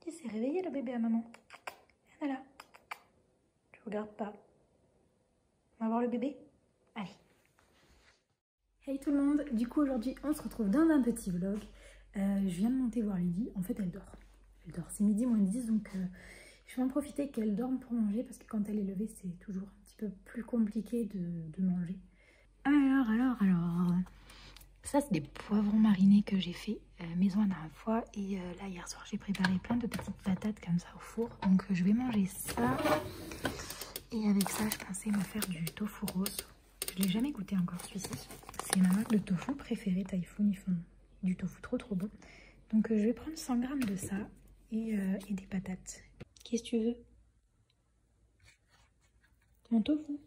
Il s'est réveillé le bébé à maman. Voilà. Tu regardes pas. On va voir le bébé? Allez. Hey tout le monde, du coup aujourd'hui on se retrouve dans un petit vlog. Je viens de monter voir Lydie, en fait elle dort. Elle dort, c'est midi moins 10 donc je vais en profiter qu'elle dorme pour manger parce que quand elle est levée c'est toujours un petit peu plus compliqué de manger. Alors, ça c'est des poivrons marinés que j'ai fait maison la dernière fois et là hier soir j'ai préparé plein de petites patates comme ça au four. Donc je vais manger ça et avec ça je pensais me faire du tofu rose. Je l'ai jamais goûté encore celui-ci. C'est ma marque de tofu préférée, Typhoon, ils font du tofu trop bon. Donc je vais prendre 100 g de ça et des patates. Qu'est-ce que tu veux? Mon tofu.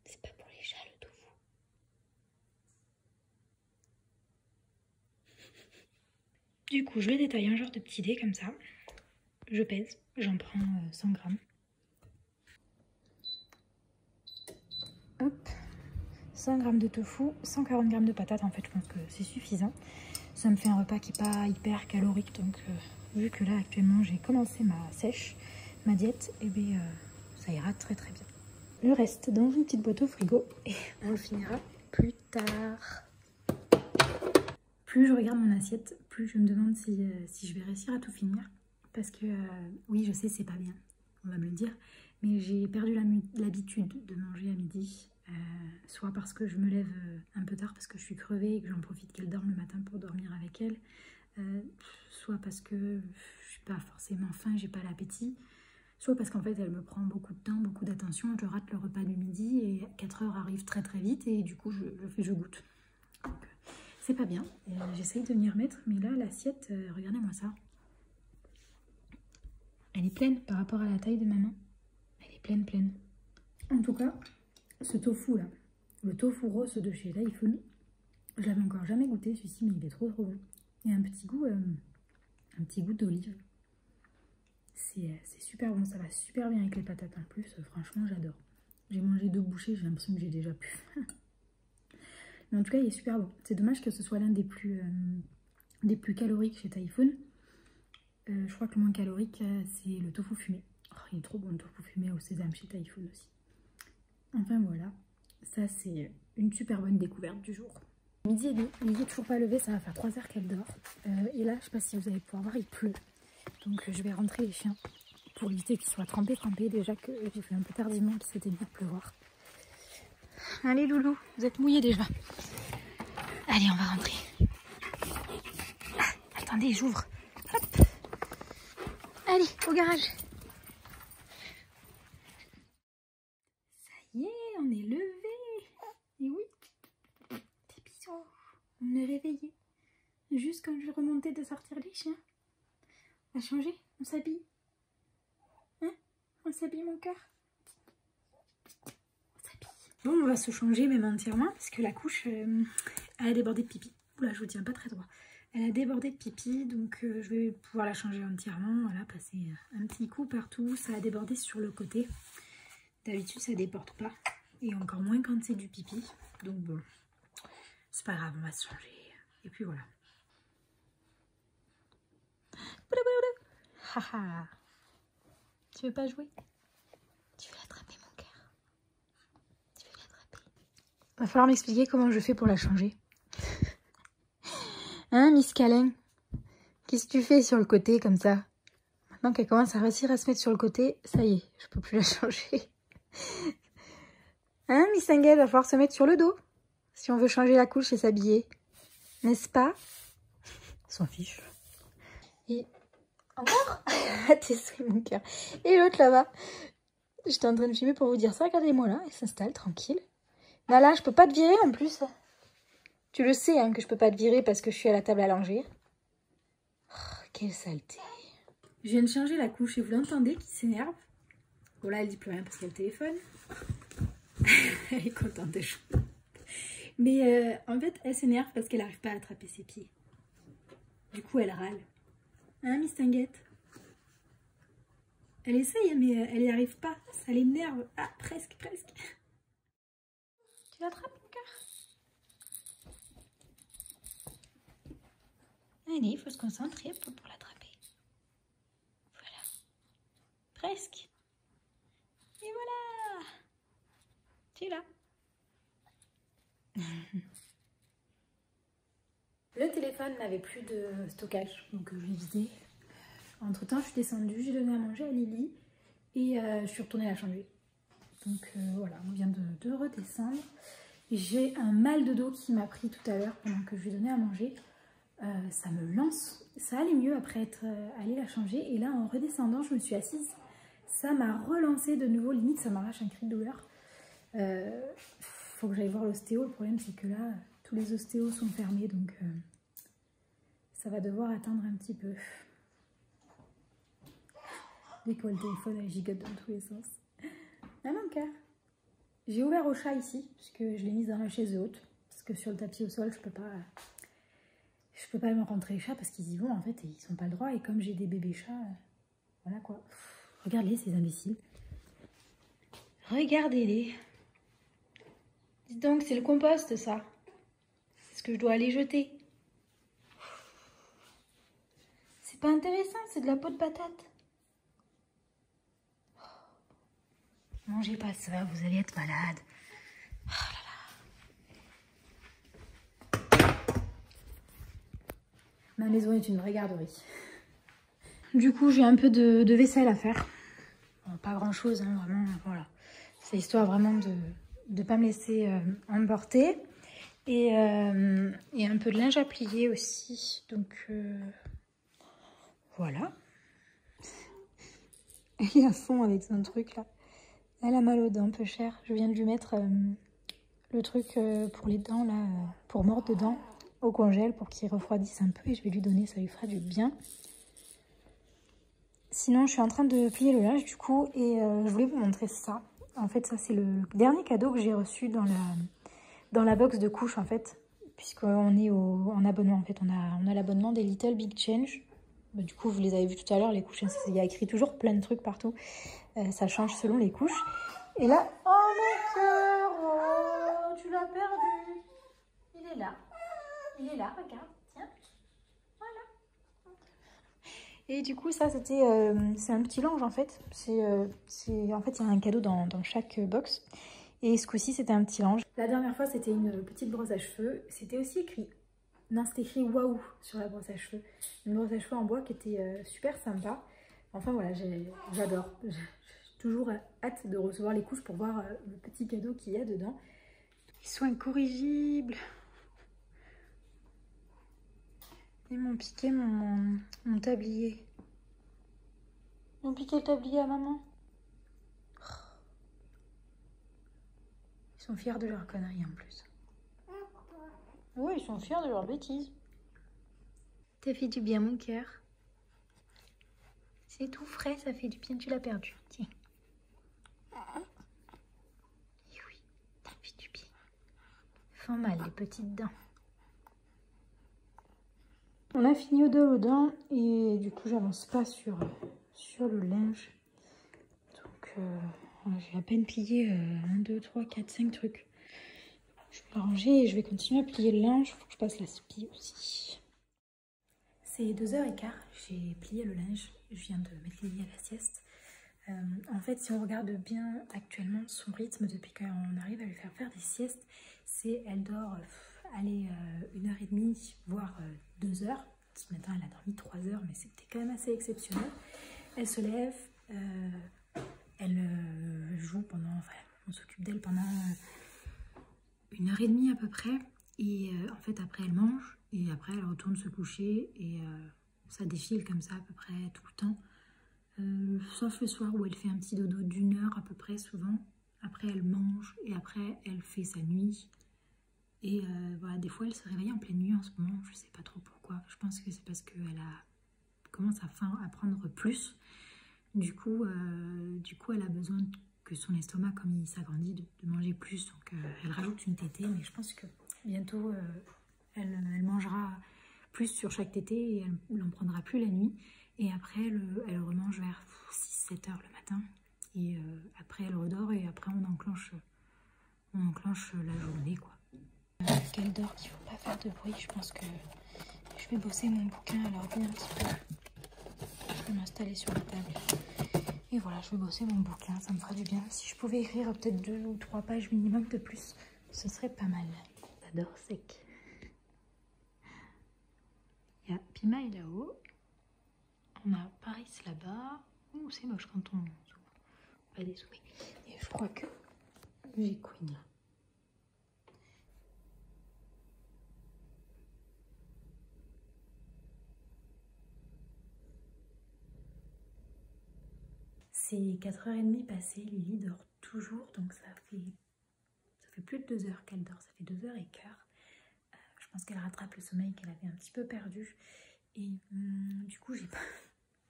C'est pas pour les chats le tofu. Du coup je le détaille un genre de petit dé comme ça. Je pèse, j'en prends 100 g. Hop, 100 g de tofu, 140 g de patates, en fait je pense que c'est suffisant. Ça me fait un repas qui n'est pas hyper calorique, donc vu que là actuellement j'ai commencé ma sèche, ma diète, et bien ça ira très bien. Le reste dans une petite boîte au frigo et on le finira plus tard. Plus je regarde mon assiette, plus je me demande si je vais réussir à tout finir. Parce que oui je sais c'est pas bien, on va me le dire, mais j'ai perdu l'habitude de manger à midi. Soit parce que je me lève un peu tard parce que je suis crevée et que j'en profite qu'elle dorme le matin pour dormir avec elle, soit parce que je suis pas forcément faim, j'ai pas l'appétit, soit parce qu'en fait elle me prend beaucoup de temps, beaucoup d'attention, je rate le repas du midi et 4 heures arrivent très vite et du coup je goûte. C'est pas bien, j'essaye de m'y remettre, mais là l'assiette, regardez-moi ça. Elle est pleine par rapport à la taille de ma main, elle est pleine. En tout cas, ce tofu là, le tofu rose de chez Typhoon, je l'avais encore jamais goûté celui-ci, mais il est trop bon. Il y a un petit goût d'olive. C'est super bon, ça va super bien avec les patates en plus, franchement j'adore. J'ai mangé 2 bouchées, j'ai l'impression que j'ai déjà pu. Mais en tout cas il est super bon. C'est dommage que ce soit l'un des plus caloriques chez Typhoon. Je crois que le moins calorique c'est le tofu fumé. Oh, il est trop bon le tofu fumé au sésame chez Typhoon aussi. Enfin voilà, ça c'est une super bonne découverte du jour. Midi et demi, Lydie est toujours pas levée, ça va faire 3 heures qu'elle dort. Et là, je sais pas si vous allez pouvoir voir, il pleut. Donc je vais rentrer les chiens pour éviter qu'ils soient trempés. Déjà que j'ai fait un peu tardivement qu'il s'était dit de pleuvoir. Allez loulou, vous êtes mouillés déjà. Allez, on va rentrer. Ah, attendez, j'ouvre. Hop. Allez, au garage. Ça y est, on est levé. Et oui, des bisous. On est réveillé. Juste quand je remontais de sortir les chiens. On va changer, on s'habille. Hein? On s'habille mon cœur. On s'habille. Bon, on va se changer même entièrement parce que la couche, elle a débordé de pipi. Oula, je vous tiens pas très droit. Elle a débordé de pipi, donc je vais pouvoir la changer entièrement. Voilà, passer un petit coup partout. Ça a débordé sur le côté. D'habitude, ça déborde pas. Et encore moins quand c'est du pipi. Donc bon, c'est pas grave, on va se changer. Et puis voilà. Haha. Tu veux pas jouer? Tu veux l'attraper mon cœur? Tu veux l'attraper? Va falloir m'expliquer comment je fais pour la changer. Hein, Miss Câlin? Qu'est-ce que tu fais sur le côté comme ça? Maintenant qu'elle commence à réussir à se mettre sur le côté, ça y est, je peux plus la changer. Hein, Miss Angel, va falloir se mettre sur le dos si on veut changer la couche et s'habiller. N'est-ce pas? S'en fiche. Et encore? T'es souris mon cœur. Et l'autre là-bas. J'étais en train de filmer pour vous dire ça. Regardez-moi là, elle s'installe tranquille. Là, je peux pas te virer en plus. Tu le sais hein, que je peux pas te virer parce que je suis à la table à langer. Oh, quelle saleté. Je viens de changer la couche et vous l'entendez qui s'énerve. Bon là, elle dit plus rien parce qu'elle téléphone. Elle est contente de jouer. Mais en fait, elle s'énerve parce qu'elle n'arrive pas à attraper ses pieds. Du coup, elle râle. Hein, Miss Tinguette? Elle essaye, mais elle n'y arrive pas. Ça l'énerve. Ah, presque. Tu l'attrapes, mon cœur? Allez, il faut se concentrer pour l'attraper. Voilà. Presque. Et voilà. Tu es là. Le téléphone n'avait plus de stockage, donc je l'ai vidé. Entre temps, je suis descendue, j'ai donné à manger à Lily et je suis retournée la changer. Donc voilà, on vient de redescendre. J'ai un mal de dos qui m'a pris tout à l'heure pendant que je lui donnais à manger. Ça me lance. Ça allait mieux après être allée la changer. Et là, en redescendant, je me suis assise. Ça m'a relancé de nouveau. Limite, ça m'arrache un cri de douleur. Faut que j'aille voir l'ostéo. Le problème, c'est que là, tous les ostéos sont fermés. Donc, ça va devoir attendre un petit peu. Dès qu'on le téléphone, elle gigote dans tous les sens. Ah mon cœur. J'ai ouvert au chat ici, puisque je l'ai mise dans la chaise haute. Parce que sur le tapis au sol, je peux pas me rentrer les chats parce qu'ils y vont en fait et ils sont pas le droit. Et comme j'ai des bébés chats, voilà quoi. Regardez ces imbéciles. Regardez-les. Dis donc, c'est le compost ça. C'est ce que je dois aller jeter. C'est pas intéressant, c'est de la peau de patate. Mangez pas ça, vous allez être malade. Oh là là. Ma maison est une vraie garderie. Du coup, j'ai un peu de vaisselle à faire. Bon, pas grand chose, hein, vraiment, voilà. C'est histoire vraiment de ne pas me laisser emporter. Et un peu de linge à plier aussi. Donc, voilà. Elle est à fond avec son truc là. Elle a mal aux dents, peu cher. Je viens de lui mettre le truc pour les dents, là, pour mordre dedans, au congèle, pour qu'il refroidisse un peu. Et je vais lui donner, ça lui fera du bien. Sinon, je suis en train de plier le linge, du coup, et je voulais vous montrer ça. En fait, ça, c'est le dernier cadeau que j'ai reçu dans la box de couches, en fait. Puisqu'on est en abonnement, en fait. On a l'abonnement des Little Big Change. Bah, du coup, vous les avez vus tout à l'heure, les couches. Il y a écrit toujours plein de trucs partout. Ça change selon les couches. Et là, oh mon cœur, oh, tu l'as perdu. Il est là. Il est là, regarde. Tiens. Voilà. Et du coup, ça, c'était, c'est un petit linge en fait. En fait, il y a un cadeau dans chaque box. Et ce coup-ci, c'était un petit linge. La dernière fois, c'était une petite brosse à cheveux. C'était aussi écrit. Non, c'était écrit waouh sur la brosse à cheveux. Une brosse à cheveux en bois qui était super sympa. Enfin voilà, j'adore. J'ai toujours hâte de recevoir les couches pour voir le petit cadeau qu'il y a dedans. Ils sont incorrigibles. Ils m'ont piqué mon tablier. Ils m'ont piqué le tablier à maman. Ils sont fiers de leur connerie en plus. Oui, ils sont fiers de leur bêtise. T'as fait du bien, mon cœur. C'est tout frais, ça fait du bien. Tu l'as perdu. Tiens. Et oui, t'as fait du bien. Ils font mal, les petites dents. On a fini au dos aux dents et du coup, j'avance pas sur le linge. Donc, j'ai à peine plié 1, 2, 3, 4, 5 trucs. Je vais ranger et je vais continuer à plier le linge. Il faut que je passe la spie aussi. C'est 2h15. J'ai plié le linge. Je viens de mettre Lily à la sieste. En fait, si on regarde bien actuellement son rythme depuis qu'on arrive à lui faire des siestes, c'est elle dort, allez, 1h30, voire 2 heures. Ce matin, elle a dormi 3 heures, mais c'était quand même assez exceptionnel. Elle se lève, elle joue pendant, enfin, on s'occupe d'elle pendant 1h30 à peu près. Et en fait, après, elle mange et après, elle retourne se coucher et ça défile comme ça à peu près tout le temps. Sauf le soir où elle fait un petit dodo d'1 heure à peu près souvent. Après elle mange et après elle fait sa nuit. Et voilà, des fois elle se réveille en pleine nuit en ce moment, je sais pas trop pourquoi. Je pense que c'est parce qu'elle commence à prendre plus. Du coup elle a besoin que son estomac, comme il s'agrandit, de manger plus. Donc elle rajoute une tétée, mais je pense que bientôt elle mangera plus sur chaque tétée et elle n'en prendra plus la nuit. Et après, elle remange vers 6-7 heures le matin. Et après, elle redort et après, on enclenche la journée, quoi. Qu'elle dort, qu'il ne faut pas faire de bruit. Je pense que je vais bosser mon bouquin à l'ordi un petit peu. Je vais m'installer sur la table. Et voilà, je vais bosser mon bouquin, ça me ferait du bien. Si je pouvais écrire peut-être 2 ou 3 pages minimum de plus, ce serait pas mal. J'adore sec. Il y a Pimaï là-haut. On a Paris là-bas. Ouh, c'est moche quand on zoome. Pas dézoomer. Et je crois que j'ai Queen là. C'est 4h30 passées, Lily dort toujours, donc ça fait plus de 2 heures qu'elle dort, ça fait 2h15. Je pense qu'elle rattrape le sommeil qu'elle avait un petit peu perdu. Et du coup,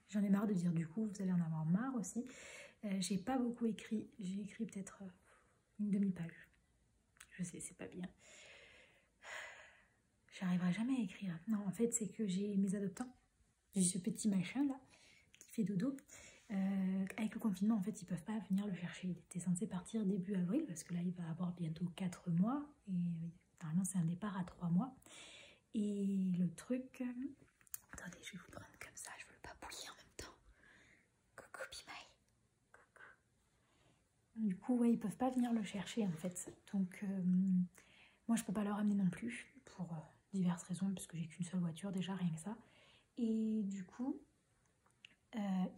j'en ai marre de dire du coup, vous allez en avoir marre aussi. J'ai pas beaucoup écrit, j'ai écrit peut-être une demi-page. Je sais, c'est pas bien. J'arriverai jamais à écrire. Non, en fait, c'est que j'ai mes adoptants. J'ai ce petit machin là, qui fait dodo. Avec le confinement, en fait, ils peuvent pas venir le chercher. Il était censé partir début avril, parce que là, il va avoir bientôt 4 mois. Et normalement, c'est un départ à 3 mois. Et le truc... Attendez, je vais vous prendre comme ça, je veux le papouiller en même temps. Coucou, Pimaï. Coucou. Du coup, ouais, ils peuvent pas venir le chercher, en fait. Donc, moi, je peux pas le ramener non plus, pour diverses raisons, parce que j'ai qu'une seule voiture, déjà, rien que ça. Et du coup...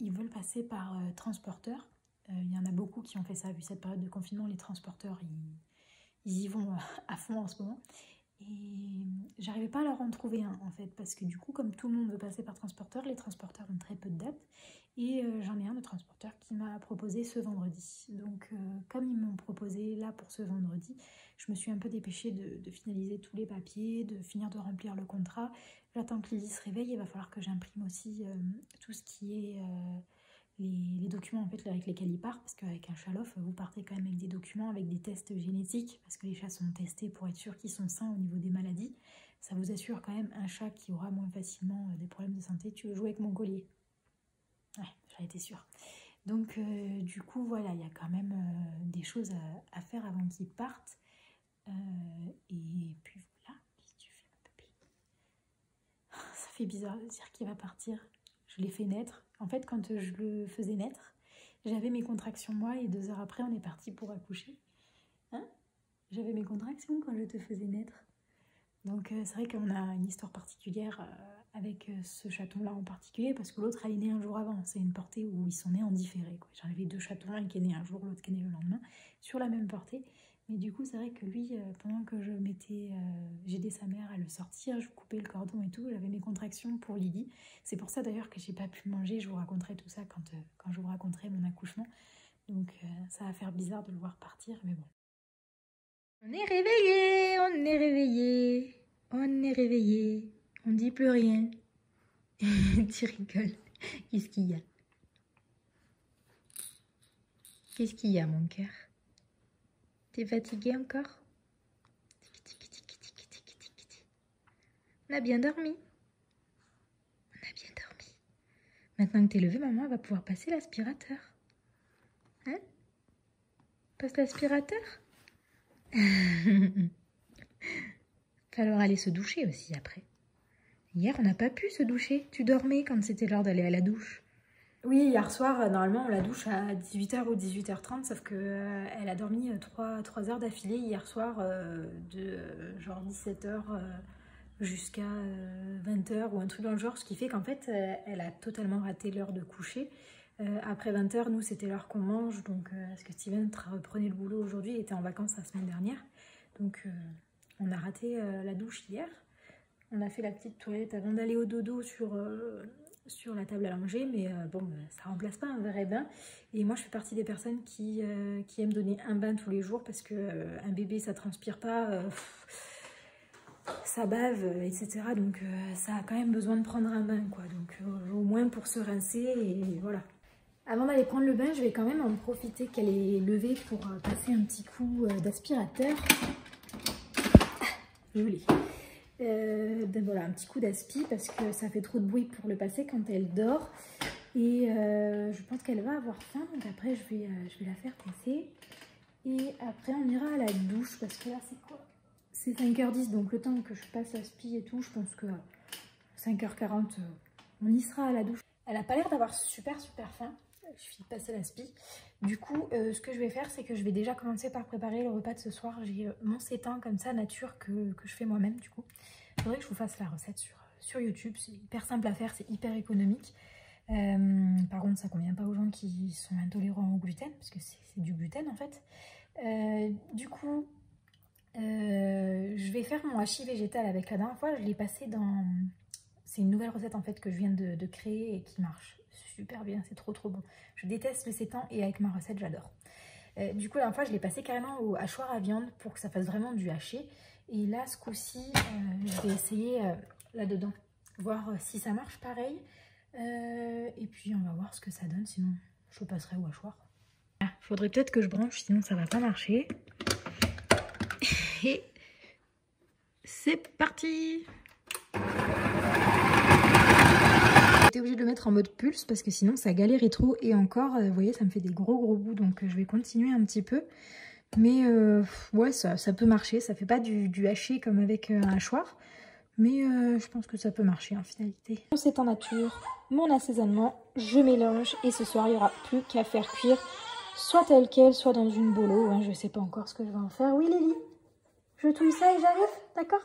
ils veulent passer par transporteur. Il y en a beaucoup qui ont fait ça, vu cette période de confinement, les transporteurs, ils y vont à fond en ce moment. Et j'arrivais pas à leur en trouver un, en fait, parce que du coup, comme tout le monde veut passer par transporteur, les transporteurs ont très peu de dates. Et j'en ai un de transporteur qui m'a proposé ce vendredi. Donc, comme ils m'ont proposé là pour ce vendredi, je me suis un peu dépêchée de finaliser tous les papiers, de finir de remplir le contrat. J'attends que Lily se réveille, il va falloir que j'imprime aussi tout ce qui est les documents en fait, avec lesquels il part, parce qu'avec un chat-lof, vous partez quand même avec des documents, avec des tests génétiques, parce que les chats sont testés pour être sûr qu'ils sont sains au niveau des maladies. Ça vous assure quand même un chat qui aura moins facilement des problèmes de santé. Tu veux jouer avec mon collier? Ouais, j'en étais sûre. Donc du coup, voilà, il y a quand même des choses à faire avant qu'ils partent. Et puis voilà, qu'est-ce que tu fais, mon bébé? Ça fait bizarre de dire qu'il va partir. Je l'ai fait naître. En fait, quand je le faisais naître, j'avais mes contractions moi et 2 heures après, on est parti pour accoucher. Hein? J'avais mes contractions quand je te faisais naître. Donc c'est vrai qu'on a une histoire particulière avec ce chaton-là en particulier, parce que l'autre, elle est née un jour avant. C'est une portée où ils sont nés en différé. J'en avais 2 chatons, un qui est né un jour, l'autre qui est né le lendemain, sur la même portée. Mais du coup, c'est vrai que lui, pendant que j'aidais sa mère à le sortir, je coupais le cordon et tout, j'avais mes contractions pour Lily. C'est pour ça d'ailleurs que j'ai pas pu manger, je vous raconterai tout ça quand je vous raconterai mon accouchement. Donc ça va faire bizarre de le voir partir, mais bon. On est réveillé, on est réveillé, on est réveillé, on dit plus rien. Tu rigoles. Qu'est-ce qu'il y a? Qu'est-ce qu'il y a, mon cœur? T'es fatigué encore? On a bien dormi. On a bien dormi. Maintenant que t'es levé, maman va pouvoir passer l'aspirateur. Hein? Passe l'aspirateur? Falloir aller se doucher aussi après. Hier, on n'a pas pu se doucher. Tu dormais quand c'était l'heure d'aller à la douche. Oui, hier soir, normalement, on la douche à 18h ou 18h30, sauf qu'elle a dormi 3 heures d'affilée hier soir, de genre 17h jusqu'à 20h ou un truc dans le genre, ce qui fait qu'en fait, elle a totalement raté l'heure de coucher. Après 20h, nous, c'était l'heure qu'on mange, donc parce que Steven reprenait le boulot aujourd'hui, il était en vacances la semaine dernière, donc on a raté la douche hier. On a fait la petite toilette avant d'aller au dodo sur la table à langer, mais bon, ça remplace pas un vrai bain. Et moi, je fais partie des personnes qui aiment donner un bain tous les jours, parce que un bébé, ça transpire pas, ça bave, etc. Donc, ça a quand même besoin de prendre un bain, quoi. Donc, au moins pour se rincer, et voilà. Avant d'aller prendre le bain, je vais quand même en profiter qu'elle est levée pour passer un petit coup d'aspirateur. Joli. Voilà, un petit coup d'aspi, parce que ça fait trop de bruit pour le passer quand elle dort. Et je pense qu'elle va avoir faim, donc après je vais la faire passer. Et après on ira à la douche, parce que là c'est quoi? C'est 5h10, donc le temps que je passe l'aspi et tout, je pense que 5h40, on y sera à la douche. Elle a pas l'air d'avoir super faim. Il suffit de passer la spie. Du coup, ce que je vais faire, c'est que je vais déjà commencer par préparer le repas de ce soir. J'ai mon sétain comme ça, nature, que je fais moi-même du coup. Il faudrait que je vous fasse la recette sur YouTube. C'est hyper simple à faire, c'est hyper économique. Par contre, ça convient pas aux gens qui sont intolérants au gluten, parce que c'est du gluten en fait. Du coup, je vais faire mon hachis végétal avec la dernière fois. Je l'ai passé dans... C'est une nouvelle recette en fait que je viens de créer et qui marche super bien, c'est trop bon. Je déteste le sétan et avec ma recette j'adore. Du coup la dernière fois je l'ai passé carrément au hachoir à viande pour que ça fasse vraiment du haché. Et là ce coup-ci je vais essayer là-dedans, voir si ça marche pareil. Et puis on va voir ce que ça donne, sinon je passerai au hachoir. Faudrait peut-être que je branche, sinon ça va pas marcher. Et c'est parti! J'étais obligée de le mettre en mode pulse parce que sinon ça galérait trop. Et encore, vous voyez, ça me fait des gros bouts. Donc je vais continuer un petit peu. Mais ouais, ça peut marcher. Ça fait pas du haché comme avec un hachoir. Mais je pense que ça peut marcher en finalité. C'est en nature, mon assaisonnement, je mélange. Et ce soir, il n'y aura plus qu'à faire cuire soit tel quel, soit dans une bolo. Hein, je sais pas encore ce que je vais en faire. Oui Lily, je touille ça et j'arrive, d'accord?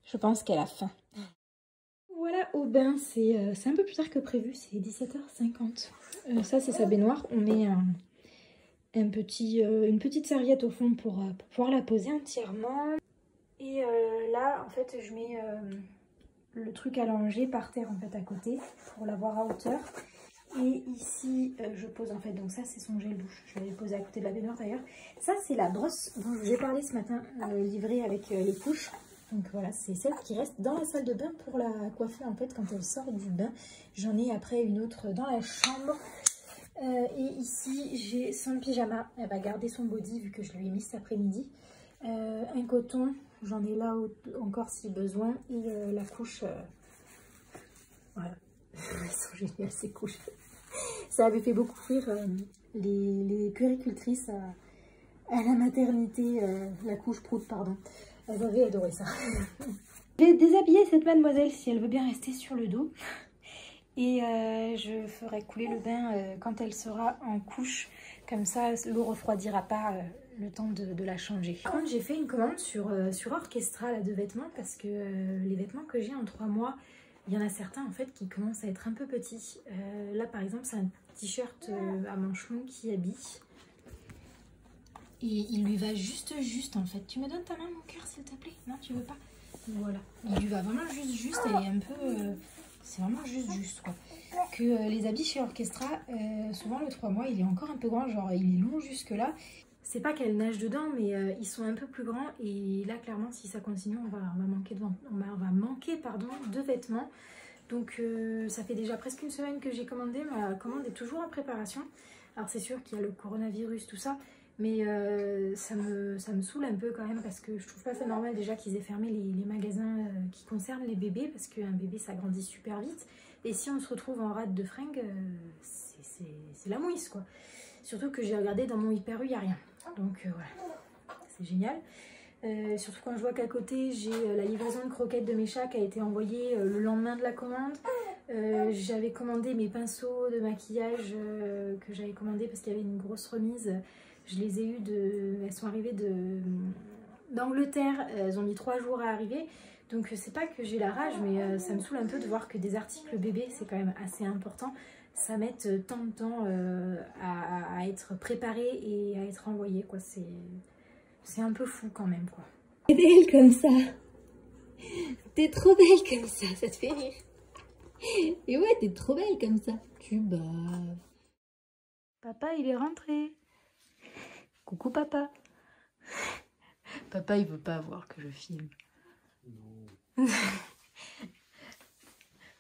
Je pense qu'elle a faim. Voilà, au bain, c'est un peu plus tard que prévu, c'est 17h50. Ça, c'est sa baignoire. On met une petite serviette au fond pour pouvoir la poser entièrement. Et là, en fait, je mets le truc à langer par terre, en fait, à côté, pour l'avoir à hauteur. Et ici, je pose, en fait, donc ça, c'est son gel douche. Je l'avais posé à côté de la baignoire, d'ailleurs. Ça, c'est la brosse dont je vous ai parlé ce matin, livrée avec les couches. Donc voilà, c'est celle qui reste dans la salle de bain pour la coiffer en fait quand elle sort du bain. J'en ai après une autre dans la chambre. Et ici, j'ai son pyjama. Elle va garder son body vu que je lui ai mis cet après-midi. Un coton, j'en ai là encore si besoin. Et la couche, voilà. Elles sont géniales ces couches. Ça avait fait beaucoup rire les puéricultrices à la maternité, la couche prout, pardon. Elles avaient adoré ça. Je vais déshabiller cette mademoiselle si elle veut bien rester sur le dos. Et je ferai couler le bain quand elle sera en couche. Comme ça, l'eau refroidira pas le temps de la changer. Par contre, j'ai fait une commande sur Orchestra là, de vêtements parce que les vêtements que j'ai en 3 mois, il y en a certains en fait qui commencent à être un peu petits. Là, par exemple, c'est un t-shirt à manches longues qui habille. Et il lui va juste en fait. Tu me donnes ta main mon cœur s'il te plaît? Non, tu veux pas? Voilà. Il lui va vraiment juste. Elle est un peu... c'est vraiment juste quoi. Que les habits chez Orchestra, souvent le 3 mois, il est encore un peu grand. Genre il est long jusque là. C'est pas qu'elle nage dedans, mais ils sont un peu plus grands. Et là clairement si ça continue, on va manquer de vêtements. Donc ça fait déjà presque une semaine que j'ai commandé. Ma commande est toujours en préparation. Alors c'est sûr qu'il y a le coronavirus, tout ça. Mais ça me saoule un peu quand même parce que je trouve pas ça normal déjà qu'ils aient fermé les magasins qui concernent les bébés parce qu'un bébé ça grandit super vite et si on se retrouve en rate de fringues c'est la mouise quoi. Surtout que j'ai regardé dans mon Hyper U, il n'y a rien. Donc voilà, c'est génial. Surtout quand je vois qu'à côté j'ai la livraison de croquettes de mes chats qui a été envoyée le lendemain de la commande. J'avais commandé mes pinceaux de maquillage que j'avais commandé parce qu'il y avait une grosse remise. Je les ai eues elles sont arrivées d'Angleterre, elles ont mis 3 jours à arriver. Donc c'est pas que j'ai la rage, mais ça me saoule un peu de voir que des articles bébés, c'est quand même assez important. Ça met tant de temps à être préparé et à être envoyé, quoi. C'est un peu fou quand même, quoi. T'es belle comme ça. T'es trop belle comme ça te fait rire. Et ouais, t'es trop belle comme ça. Tu baves. Papa, il est rentré. Coucou papa. Papa il veut pas voir que je filme. Non.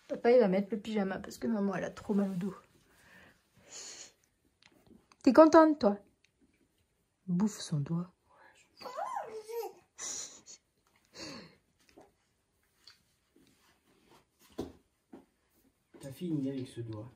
Papa il va mettre le pyjama parce que maman elle a trop mal au dos. T'es contente toi? Bouffe son doigt. Ta fille nie avec ce doigt.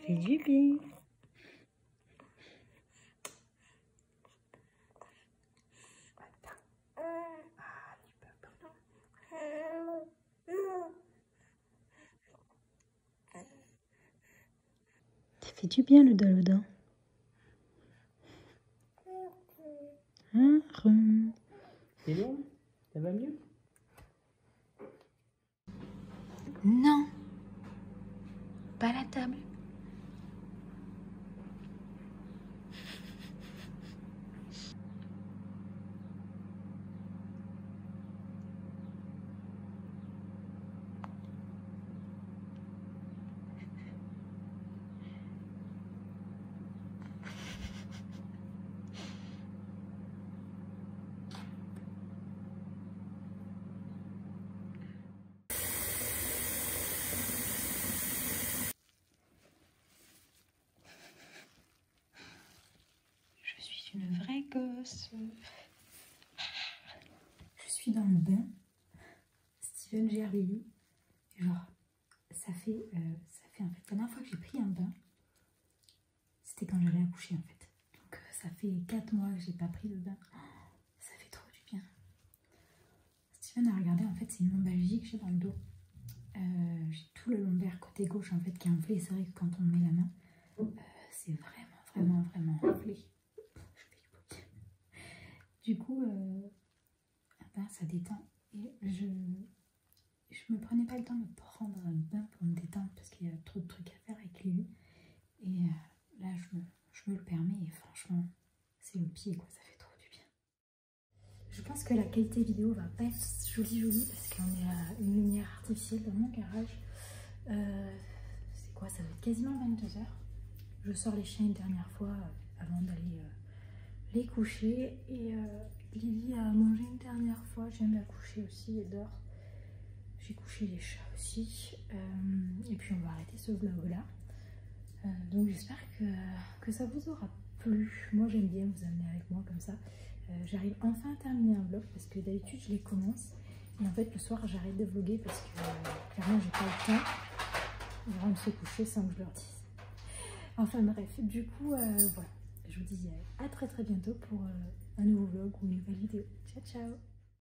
fait du bien. Ça fait du bien le dodo. C'est bon? Ça va mieux? Non, pas la table. Je suis une vraie gosse. Je suis dans le bain. Steven Gervais. Genre, ça fait en fait, la dernière fois que j'ai pris un bain, c'était quand j'allais accoucher en fait. Donc ça fait 4 mois que j'ai pas pris de bain. Ça fait trop du bien. Steven a regardé, en fait, c'est une lombalgie que j'ai dans le dos. J'ai tout le lombaire côté gauche en fait qui est enflé. C'est vrai que quand on met la main, c'est vraiment enflé. Du coup, ben, ça détend. Et je me prenais pas le temps de prendre un bain pour me détendre parce qu'il y a trop de trucs à faire avec lui. Et là, je me le permets et franchement, c'est le pied quoi, ça fait trop du bien. Je pense que la qualité vidéo va pas être jolie parce qu'on est à une lumière artificielle dans mon garage. C'est quoi, ça va être quasiment 22 h. Je sors les chiens une dernière fois avant d'aller les coucher et Lily a mangé une dernière fois. Je viens de la coucher aussi, elle dort. J'ai couché les chats aussi et puis on va arrêter ce vlog là. Donc j'espère que ça vous aura plu. Moi j'aime bien vous amener avec moi comme ça. J'arrive enfin à terminer un vlog parce que d'habitude je les commence et en fait le soir j'arrête de vlogger parce que clairement j'ai pas le temps. Ils vont se coucher sans que je leur dise. Enfin bref, du coup voilà. Je vous dis à très bientôt pour un nouveau vlog ou une nouvelle vidéo. Ciao ciao.